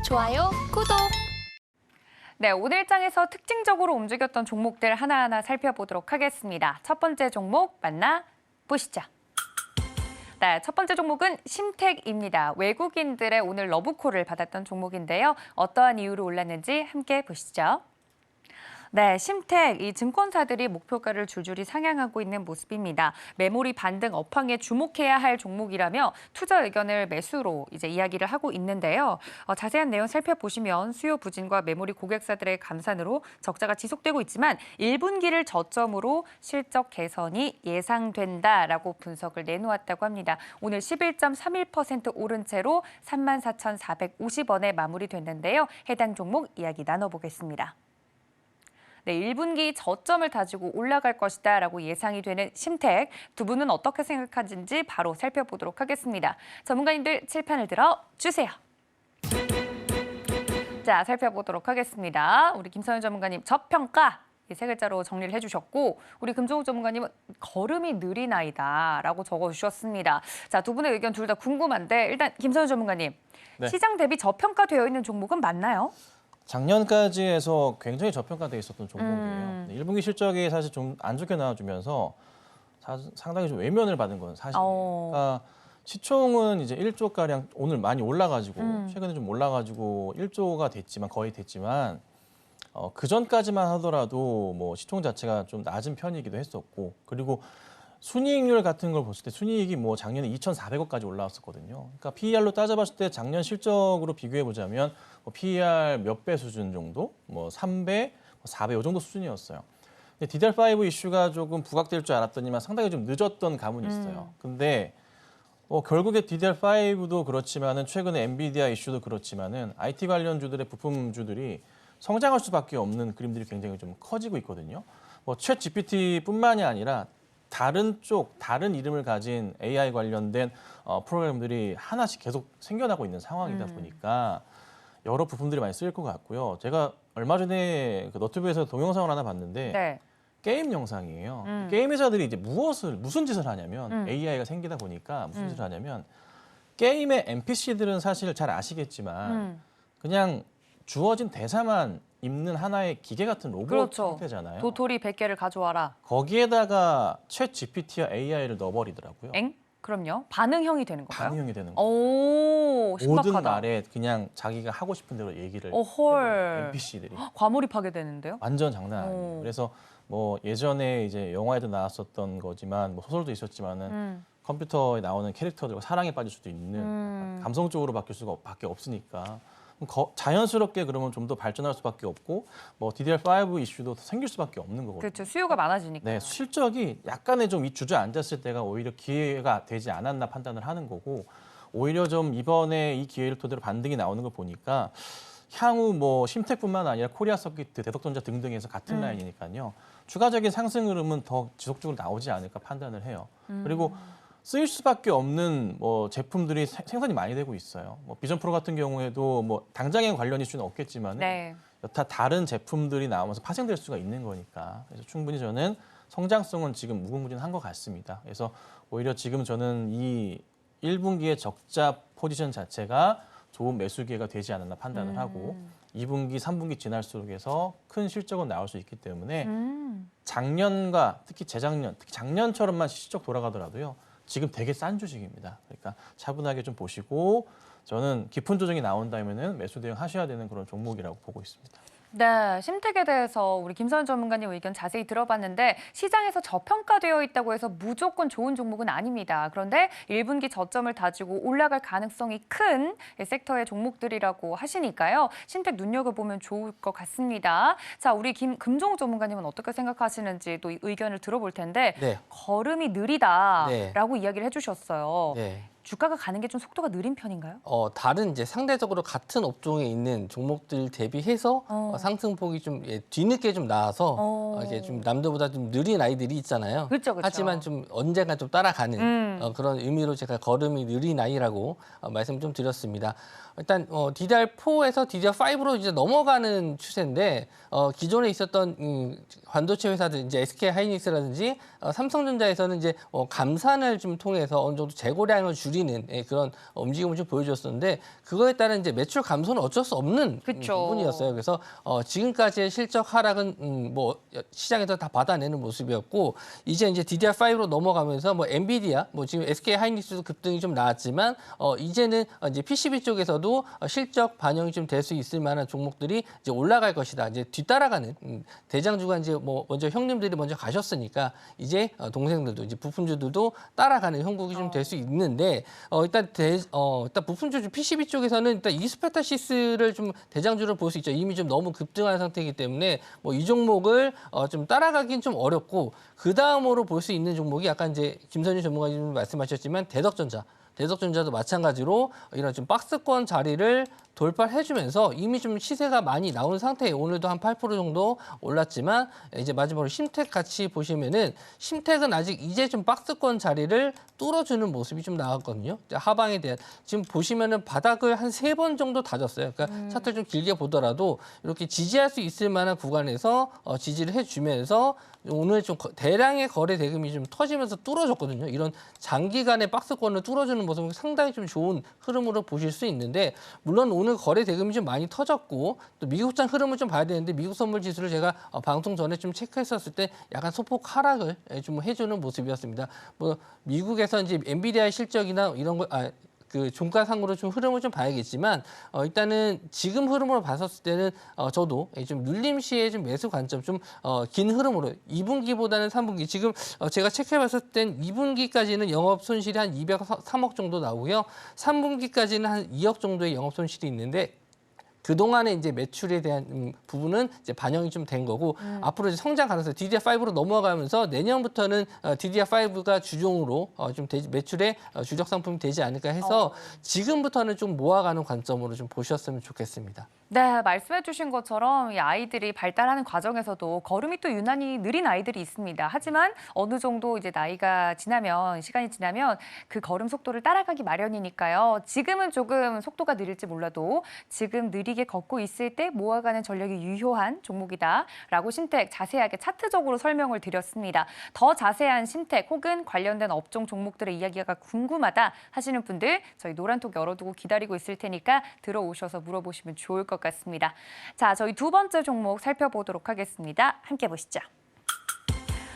좋아요, 구독. 네, 오늘 장에서 특징적으로 움직였던 종목들 하나하나 살펴보도록 하겠습니다. 첫 번째 종목 만나보시죠. 네, 첫 번째 종목은 심택입니다. 외국인들의 오늘 러브콜을 받았던 종목인데요. 어떠한 이유로 올랐는지 함께 보시죠. 네, 심택, 이 증권사들이 목표가를 줄줄이 상향하고 있는 모습입니다. 메모리 반등 업황에 주목해야 할 종목이라며 투자 의견을 매수로 이제 이야기를 하고 있는데요. 자세한 내용 살펴보시면 수요 부진과 메모리 고객사들의 감산으로 적자가 지속되고 있지만 1분기를 저점으로 실적 개선이 예상된다라고 분석을 내놓았다고 합니다. 오늘 11.31% 오른 채로 34,450원에 마무리됐는데요. 해당 종목 이야기 나눠보겠습니다. 네, 1분기 저점을 다지고 올라갈 것이다라고 예상이 되는 심택. 두 분은 어떻게 생각하는지 바로 살펴보도록 하겠습니다. 전문가님들 칠판을 들어주세요. 자, 살펴보도록 하겠습니다. 우리 김선현 전문가님 저평가 세 글자로 정리를 해주셨고 우리 금종욱 전문가님은 걸음이 느린 아이다라고 적어주셨습니다. 자, 두 분의 의견 둘 다 궁금한데 일단 김선현 전문가님, 네. 시장 대비 저평가되어 있는 종목은 맞나요? 작년까지 해서 굉장히 저평가돼 있었던 종목이에요. 1분기 실적이 사실 좀 안 좋게 나와주면서 상당히 좀 외면을 받은 건 사실이에요. 그러니까 시총은 이제 1조 가량 오늘 많이 올라가지고 최근에 좀 올라가지고 1조가 됐지만 거의 됐지만 그 전까지만 하더라도 뭐 시총 자체가 좀 낮은 편이기도 했었고 그리고 순이익률 같은 걸 봤을 때 순이익이 뭐 작년에 2,400억까지 올라왔었거든요. 그러니까 PER로 따져봤을 때 작년 실적으로 비교해 보자면 뭐 PER 몇 배 수준 정도, 뭐 3배, 4배 이 정도 수준이었어요. 근데 DDR5 이슈가 조금 부각될 줄 알았더니만 상당히 좀 늦었던 감은 있어요. 근데 결국에 DDR5도 그렇지만은 최근에 엔비디아 이슈도 그렇지만은 IT 관련주들의 부품주들이 성장할 수밖에 없는 그림들이 굉장히 좀 커지고 있거든요. 뭐 챗 GPT뿐만이 아니라 다른 이름을 가진 AI 관련된 프로그램들이 하나씩 계속 생겨나고 있는 상황이다 보니까 여러 부품들이 많이 쓰일 것 같고요. 제가 얼마 전에 그 너튜브에서 동영상을 하나 봤는데 네. 게임 영상이에요. 게임 회사들이 이제 무슨 짓을 하냐면 AI가 생기다 보니까 무슨 짓을 하냐면 게임의 NPC들은 사실 잘 아시겠지만 그냥 주어진 대사만 읽는 하나의 기계 같은 로봇 그렇죠. 형태잖아요. 도토리 100개를 가져와라. 거기에다가 챗 GPT와 AI를 넣어버리더라고요. 엥? 그럼요. 반응형이 되는 건가요? 반응형이 되는 거예요. 오, 신박하다. 모든 말에 그냥 자기가 하고 싶은 대로 얘기를 헐. NPC들이 과몰입하게 되는데요? 완전 장난 아니에요. 그래서 뭐 예전에 이제 영화에도 나왔었던 거지만 뭐 소설도 있었지만은 컴퓨터에 나오는 캐릭터들과 사랑에 빠질 수도 있는 감성적으로 바뀔 수밖에 없으니까 자연스럽게 그러면 좀 더 발전할 수밖에 없고 뭐 DDR5 이슈도 생길 수밖에 없는 거거든요. 그렇죠. 수요가 많아지니까. 네, 실적이 약간의 좀 주저앉았을 때가 오히려 기회가 되지 않았나 판단을 하는 거고 오히려 좀 이번에 이 기회를 토대로 반등이 나오는 걸 보니까 향후 뭐 심택뿐만 아니라 코리아 서킷, 대덕전자 등등에서 같은 라인이니까요. 추가적인 상승 흐름은 더 지속적으로 나오지 않을까 판단을 해요. 그리고 쓰일 수밖에 없는 뭐 제품들이 생산이 많이 되고 있어요. 뭐 비전 프로 같은 경우에도 뭐 당장의 관련 이슈는 없겠지만 네. 여타 다른 제품들이 나오면서 파생될 수가 있는 거니까 그래서 충분히 저는 성장성은 지금 무궁무진한 것 같습니다. 그래서 오히려 지금 저는 이 1분기의 적자 포지션 자체가 좋은 매수 기회가 되지 않았나 판단을 하고 2분기, 3분기 지날수록 해서 큰 실적은 나올 수 있기 때문에 작년과 특히 재작년, 특히 작년처럼만 실적 돌아가더라도요. 지금 되게 싼 주식입니다. 그러니까 차분하게 좀 보시고 저는 깊은 조정이 나온다면은 매수 대응 하셔야 되는 그런 종목이라고 보고 있습니다. 네, 심택에 대해서 우리 김선현 전문가님 의견 자세히 들어봤는데 시장에서 저평가되어 있다고 해서 무조건 좋은 종목은 아닙니다. 그런데 1분기 저점을 다지고 올라갈 가능성이 큰 섹터의 종목들이라고 하시니까요. 심택 눈여겨보면 좋을 것 같습니다. 자, 우리 금종욱 전문가님은 어떻게 생각하시는지 또 의견을 들어볼 텐데 네. 걸음이 느리다라고 이야기를 해주셨어요. 네. 주가가 가는 게 좀 속도가 느린 편인가요? 다른 이제 상대적으로 같은 업종에 있는 종목들 대비해서 상승폭이 좀 뒤늦게 좀 나와서 이게 좀 남들보다 좀 느린 아이들이 있잖아요. 그렇죠, 그렇죠. 하지만 좀 언젠가 좀 따라가는 그런 의미로 제가 걸음이 느린 아이라고 말씀 좀 드렸습니다. 일단 DDR4에서 DDR5로 이제 넘어가는 추세인데 기존에 있었던 반도체 회사들 이제 SK 하이닉스라든지 삼성전자에서는 이제 감산을 좀 통해서 어느 정도 재고량을 줄이 줄이는 그런 움직임을 좀 보여줬었는데 그거에 따른 이제 매출 감소는 어쩔 수 없는 그쵸. 부분이었어요. 그래서 지금까지의 실적 하락은 뭐 시장에서 다 받아내는 모습이었고 이제 DDR5로 넘어가면서 뭐 엔비디아, 뭐 지금 SK 하이닉스도 급등이 좀 나왔지만 이제는 이제 PCB 쪽에서도 실적 반영이 좀 될 수 있을 만한 종목들이 이제 올라갈 것이다. 이제 뒤따라가는 대장주가 이제 뭐 먼저 형님들이 먼저 가셨으니까 이제 동생들도 이제 부품주들도 따라가는 형국이 좀 될 수 있는데 일단 부품주 PCB 쪽에서는 일단 이스페타시스를 좀 대장주로 볼 수 있죠. 이미 좀 너무 급등한 상태이기 때문에 뭐 이 종목을 좀 따라가긴 좀 어렵고 그 다음으로 볼 수 있는 종목이 약간 이제 김선유 전문가님 말씀하셨지만 대덕전자도 마찬가지로 이런 좀 박스권 자리를 돌파해주면서 이미 좀 시세가 많이 나온 상태예요. 오늘도 한 8% 정도 올랐지만 이제 마지막으로 심택 같이 보시면은 심택은 아직 이제 좀 박스권 자리를 뚫어주는 모습이 좀 나왔거든요. 하방에 대한 지금 보시면은 바닥을 한 3번 정도 다졌어요. 그러니까 차트를 좀 길게 보더라도 이렇게 지지할 수 있을 만한 구간에서 지지를 해주면서 오늘 좀 대량의 거래 대금이 좀 터지면서 뚫어졌거든요. 이런 장기간의 박스권을 뚫어주는 모습은 상당히 좀 좋은 흐름으로 보실 수 있는데 물론 오늘 거래 대금이 좀 많이 터졌고 또 미국장 흐름을 좀 봐야 되는데 미국 선물 지수를 제가 방송 전에 좀 체크했었을 때 약간 소폭 하락을 좀 해주는 모습이었습니다. 뭐 미국에서 이제 엔비디아의 실적이나 이런 그 종가상으로 좀 흐름을 좀 봐야겠지만 일단은 지금 흐름으로 봤었을 때는 저도 좀 눌림 시에 좀 매수 관점 좀 긴 흐름으로 2분기보다는 3분기 지금 제가 체크해봤을 땐 2분기까지는 영업 손실이 한 203억 정도 나오고요. 3분기까지는 한 2억 정도의 영업 손실이 있는데 그동안에 이제 매출에 대한 부분은 이제 반영이 좀 된 거고 앞으로 이제 성장 가능성 DDR5로 넘어가면서 내년부터는 DDR5가 주종으로 좀 매출의 주력 상품이 되지 않을까 해서 지금부터는 좀 모아가는 관점으로 좀 보셨으면 좋겠습니다. 네, 말씀해 주신 것처럼 이 아이들이 발달하는 과정에서도 걸음이 또 유난히 느린 아이들이 있습니다. 하지만 어느 정도 이제 나이가 지나면, 시간이 지나면 그 걸음 속도를 따라가기 마련이니까요. 지금은 조금 속도가 느릴지 몰라도 지금 느리게 걷고 있을 때 모아가는 전략이 유효한 종목이다라고 심택 자세하게 차트적으로 설명을 드렸습니다. 더 자세한 심택 혹은 관련된 업종 종목들의 이야기가 궁금하다 하시는 분들 저희 노란톡 열어두고 기다리고 있을 테니까 들어오셔서 물어보시면 좋을 것 같습니다. 자, 저희 두 번째 종목 살펴보도록 하겠습니다. 함께 보시죠.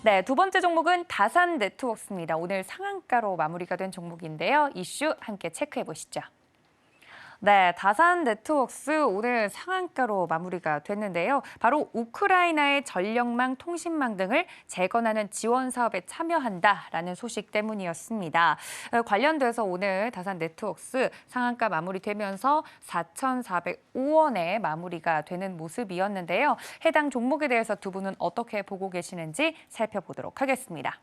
네, 두 번째 종목은 다산 네트워크입니다. 오늘 상한가로 마무리가 된 종목인데요. 이슈 함께 체크해 보시죠. 네, 다산 네트워크스 오늘 상한가로 마무리가 됐는데요. 바로 우크라이나의 전력망, 통신망 등을 재건하는 지원 사업에 참여한다라는 소식 때문이었습니다. 관련돼서 오늘 다산 네트워크스 상한가 마무리되면서 4,405원에 마무리가 되는 모습이었는데요. 해당 종목에 대해서 두 분은 어떻게 보고 계시는지 살펴보도록 하겠습니다.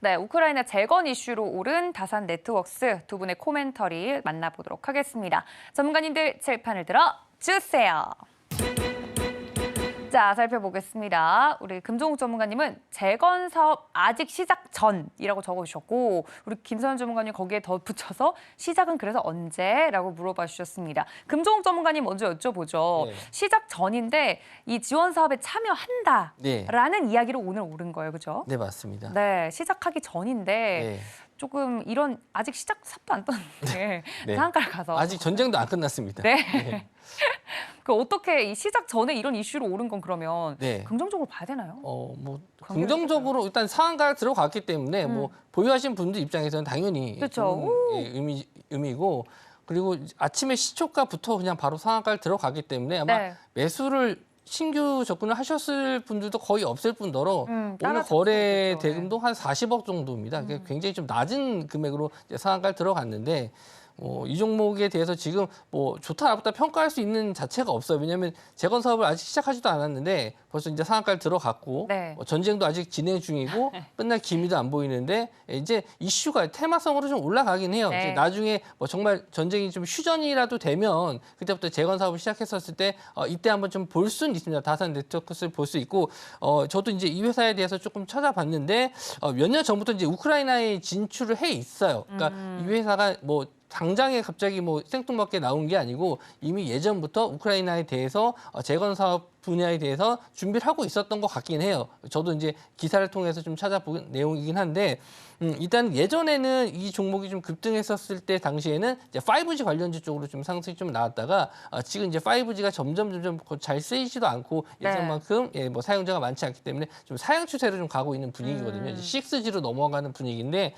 네, 우크라이나 재건 이슈로 오른 다산 네트워크스 두 분의 코멘터리 만나보도록 하겠습니다. 전문가님들 칠판을 들어 주세요. 자, 살펴보겠습니다. 우리 금종욱 전문가님은 재건 사업 아직 시작 전이라고 적어주셨고 우리 김선현 전문가님 거기에 덧붙여서 시작은 그래서 언제라고 물어봐 주셨습니다. 금종욱 전문가님 먼저 여쭤보죠. 네. 시작 전인데 이 지원 사업에 참여한다라는 이야기로 오늘 오른 거예요, 그렇죠? 네, 맞습니다. 네, 시작하기 전인데 네. 조금 이런 아직 시작 삽도 안 떴는데 네. 상한가를 가서 아직 전쟁도 안 끝났습니다. 네. 네. 그 어떻게 이 시작 전에 이런 이슈로 오른 건 그러면 네. 긍정적으로 봐야 되나요? 뭐 긍정적으로 일단 상한가를 들어갔기 때문에 뭐 보유하신 분들 입장에서는 당연히 그쵸. 좋은 의미고 그리고 아침에 시초가부터 그냥 바로 상한가를 들어가기 때문에 아마 네. 매수를 신규 접근을 하셨을 분들도 거의 없을 뿐더러 오늘 따라잡죠, 거래 그렇죠. 대금도 한 40억 정도입니다. 굉장히 좀 낮은 금액으로 이제 상한가를 들어갔는데 이 종목에 대해서 지금 뭐 좋다 나쁘다 평가할 수 있는 자체가 없어요. 왜냐하면 재건 사업을 아직 시작하지도 않았는데 벌써 이제 상한가를 들어갔고 네. 전쟁도 아직 진행 중이고 끝날 기미도 안 보이는데 이제 이슈가 테마성으로 좀 올라가긴 해요. 네. 이제 나중에 뭐 정말 전쟁이 좀 휴전이라도 되면 그때부터 재건 사업을 시작했었을 때 이때 한번 좀 볼 수는 있습니다. 다산 네트워크스를 볼 수 있고 저도 이제 이 회사에 대해서 조금 찾아봤는데 몇 년 전부터 이제 우크라이나에 진출을 해 있어요. 그러니까 이 회사가 뭐 당장에 갑자기 뭐 생뚱맞게 나온 게 아니고 이미 예전부터 우크라이나에 대해서 재건 사업 분야에 대해서 준비를 하고 있었던 것 같긴 해요. 저도 이제 기사를 통해서 좀 찾아본 내용이긴 한데 일단 예전에는 이 종목이 좀 급등했었을 때 당시에는 이제 5G 관련주 쪽으로 좀 상승이 좀 나왔다가 지금 이제 5G가 점점 잘 쓰이지도 않고 예전만큼 뭐 사용자가 많지 않기 때문에 좀 사양 추세로 좀 가고 있는 분위기거든요. 이제 6G로 넘어가는 분위기인데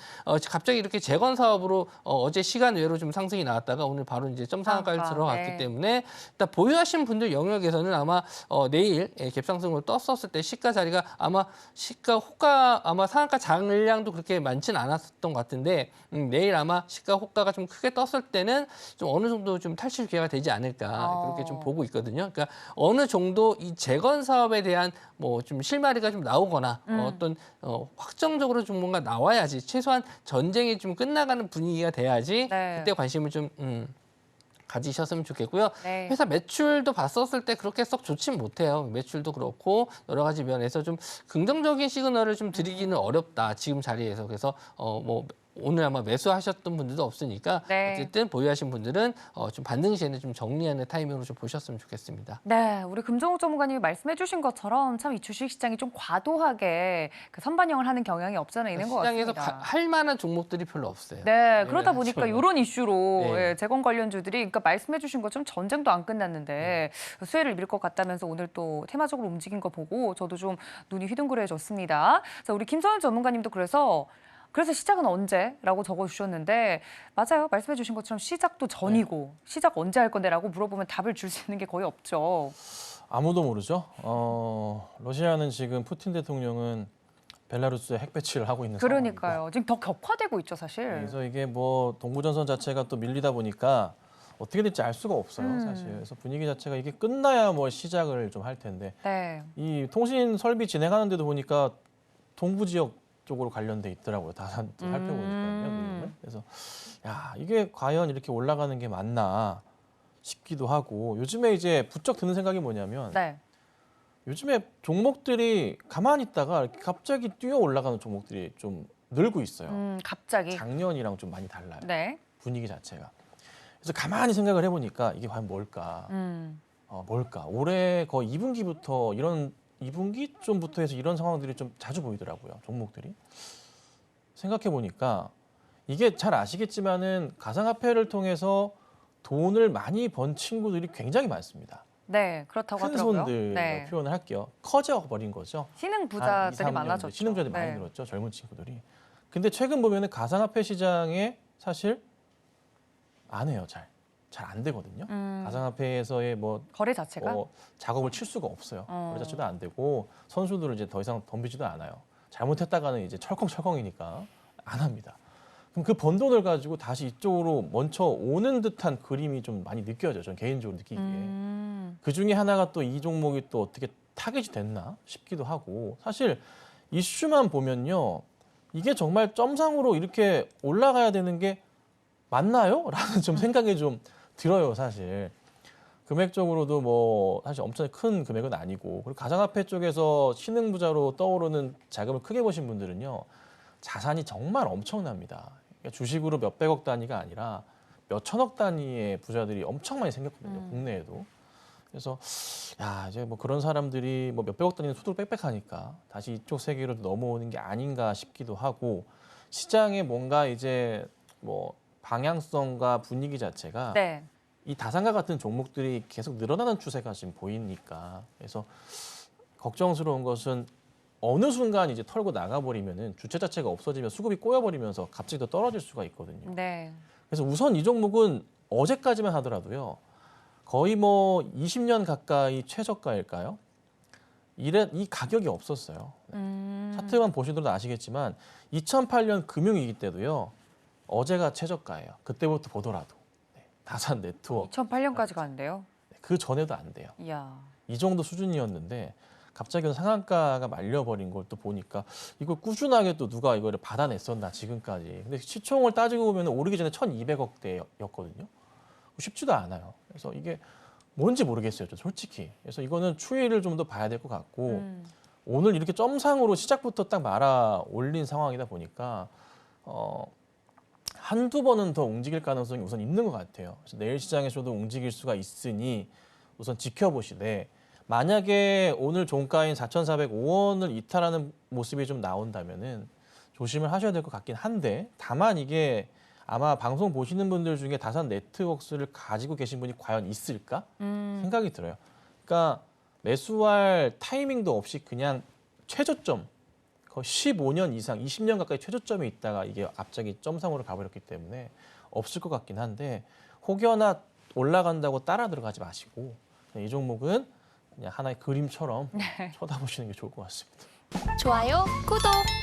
갑자기 이렇게 재건 사업으로 어제 시간 외로 좀 상승이 나왔다가 오늘 바로 이제 점상한가를 들어갔기 때문에 일단 보유하신 분들 영역에서는 아마 내일 갭상승으로 떴었을 때 시가 자리가 아마 시가 호가 아마 상한가 장량도 그렇게 많지는 않았던 것 같은데 내일 아마 시가 호가가 좀 크게 떴을 때는 좀 어느 정도 좀 탈출 기회가 되지 않을까 그렇게 좀 보고 있거든요. 그러니까 어느 정도 이 재건 사업에 대한 뭐 좀 실마리가 좀 나오거나 어떤 확정적으로 좀 뭔가 나와야지 최소한 전쟁이 좀 끝나가는 분위기가 돼야지 그때 관심을 좀 가지셨으면 좋겠고요. 회사 매출도 봤었을 때 그렇게 썩 좋진 못해요. 매출도 그렇고 여러 가지 면에서 좀 긍정적인 시그널을 좀 드리기는 어렵다. 지금 자리에서. 그래서 뭐 오늘 아마 매수하셨던 분들도 없으니까 어쨌든 보유하신 분들은 좀 반등 시에는 좀 정리하는 타이밍으로 좀 보셨으면 좋겠습니다. 네, 우리 금정욱 전문가님이 말씀해주신 것처럼 참 이 주식시장이 좀 과도하게 그 선반영을 하는 경향이 없잖아 있는 것 같습니다. 시장에서 할 만한 종목들이 별로 없어요. 네, 그러다 보니까 하지만. 이런 이슈로 재건 관련주들이 그러니까 말씀해주신 것처럼 전쟁도 안 끝났는데 수혜를 입을 것 같다면서 오늘 또 테마적으로 움직인 거 보고 저도 좀 눈이 휘둥그레졌습니다. 자, 우리 김선현 전문가님도 그래서 시작은 언제라고 적어주셨는데 맞아요. 말씀해 주신 것처럼 시작도 전이고 시작 언제 할 건데라고 물어보면 답을 줄 수 있는 게 거의 없죠. 아무도 모르죠. 러시아는 지금 푸틴 대통령은 벨라루스에 핵 배치를 하고 있는 그러니까요. 상황이고. 지금 더 격화되고 있죠, 사실. 그래서 이게 뭐 동부전선 자체가 또 밀리다 보니까 어떻게 될지 알 수가 없어요, 사실. 그래서 분위기 자체가 이게 끝나야 뭐 시작을 좀 할 텐데 이 통신 설비 진행하는데도 보니까 동부 지역 쪽으로 관련돼 있더라고요. 다 살펴보니까요. 내용을. 그래서 야 이게 과연 이렇게 올라가는 게 맞나 싶기도 하고 요즘에 이제 부쩍 드는 생각이 뭐냐면 요즘에 종목들이 가만히 있다가 이렇게 갑자기 뛰어 올라가는 종목들이 좀 늘고 있어요. 갑자기. 작년이랑 좀 많이 달라요. 네. 분위기 자체가. 그래서 가만히 생각을 해보니까 이게 과연 뭘까? 뭘까? 올해 거의 2분기부터 이런 2분기쯤부터 해서 이런 상황들이 좀 자주 보이더라고요. 종목들이. 생각해 보니까 이게 잘 아시겠지만은 가상화폐를 통해서 돈을 많이 번 친구들이 굉장히 많습니다. 네, 그렇다고 큰 하더라고요. 손들 표현을 할게요. 커져버린 거죠. 신흥 부자들이 많아졌죠. 신흥 부자들이 많이 늘었죠. 젊은 친구들이. 근데 최근 보면은 가상화폐 시장에 사실 안 해요. 잘 안 되거든요. 가상화폐에서의 뭐 거래 자체가 작업을 칠 수가 없어요. 거래 자체도 안 되고 선수들을 이제 더 이상 덤비지도 않아요. 잘못했다가는 이제 철컹철컹이니까 안 합니다. 그럼 그 번 돈을 가지고 다시 이쪽으로 먼저 오는 듯한 그림이 좀 많이 느껴져요. 저는 개인적으로 느끼기에. 그 중에 하나가 또 이 종목이 또 어떻게 타겟이 됐나 싶기도 하고 사실 이슈만 보면요. 이게 정말 점상으로 이렇게 올라가야 되는 게 맞나요? 라는 좀 생각이 좀 들어요, 사실. 금액적으로도 뭐 사실 엄청 큰 금액은 아니고 그리고 가상화폐 쪽에서 신흥부자로 떠오르는 자금을 크게 보신 분들은요. 자산이 정말 엄청납니다. 그러니까 주식으로 몇백억 단위가 아니라 몇천억 단위의 부자들이 엄청 많이 생겼거든요. 국내에도. 그래서 야 이제 뭐 그런 사람들이 뭐 몇백억 단위는 수두로 빽빽하니까 다시 이쪽 세계로 넘어오는 게 아닌가 싶기도 하고 시장에 뭔가 이제 뭐 방향성과 분위기 자체가 이 다산과 같은 종목들이 계속 늘어나는 추세가 지금 보이니까 그래서 걱정스러운 것은 어느 순간 이제 털고 나가버리면은 주체 자체가 없어지면 수급이 꼬여버리면서 갑자기 더 떨어질 수가 있거든요. 그래서 우선 이 종목은 어제까지만 하더라도요. 거의 뭐 20년 가까이 최저가일까요? 이 가격이 없었어요. 차트만 보시더라도 아시겠지만 2008년 금융위기 때도요. 어제가 최저가예요. 그때부터 보더라도. 다산 네트워크. 2008년까지 간대요. 그 전에도 안 돼요. 이야. 이 정도 수준이었는데 갑자기 상한가가 말려버린 걸 또 보니까 이걸 꾸준하게 또 누가 이거를 받아냈었나 지금까지. 근데 시총을 따지고 보면 오르기 전에 1,200억대였거든요. 쉽지도 않아요. 그래서 이게 뭔지 모르겠어요. 저 솔직히. 그래서 이거는 추이를 좀 더 봐야 될 것 같고 오늘 이렇게 점상으로 시작부터 딱 말아 올린 상황이다 보니까 한두 번은 더 움직일 가능성이 우선 있는 것 같아요. 그래서 내일 시장에서도 움직일 수가 있으니 우선 지켜보시되 만약에 오늘 종가인 4,405원을 이탈하는 모습이 좀 나온다면은 조심을 하셔야 될 것 같긴 한데, 다만 이게 아마 방송 보시는 분들 중에 다산 네트워크스를 가지고 계신 분이 과연 있을까 생각이 들어요. 그러니까 매수할 타이밍도 없이 그냥 최저점, 거의 15년 이상, 20년 가까이 최저점에 있다가 이게 갑자기 점상으로 가버렸기 때문에 없을 것 같긴 한데, 혹여나 올라간다고 따라 들어가지 마시고 이 종목은 그냥 하나의 그림처럼 쳐다보시는 게 좋을 것 같습니다. 좋아요, 구독.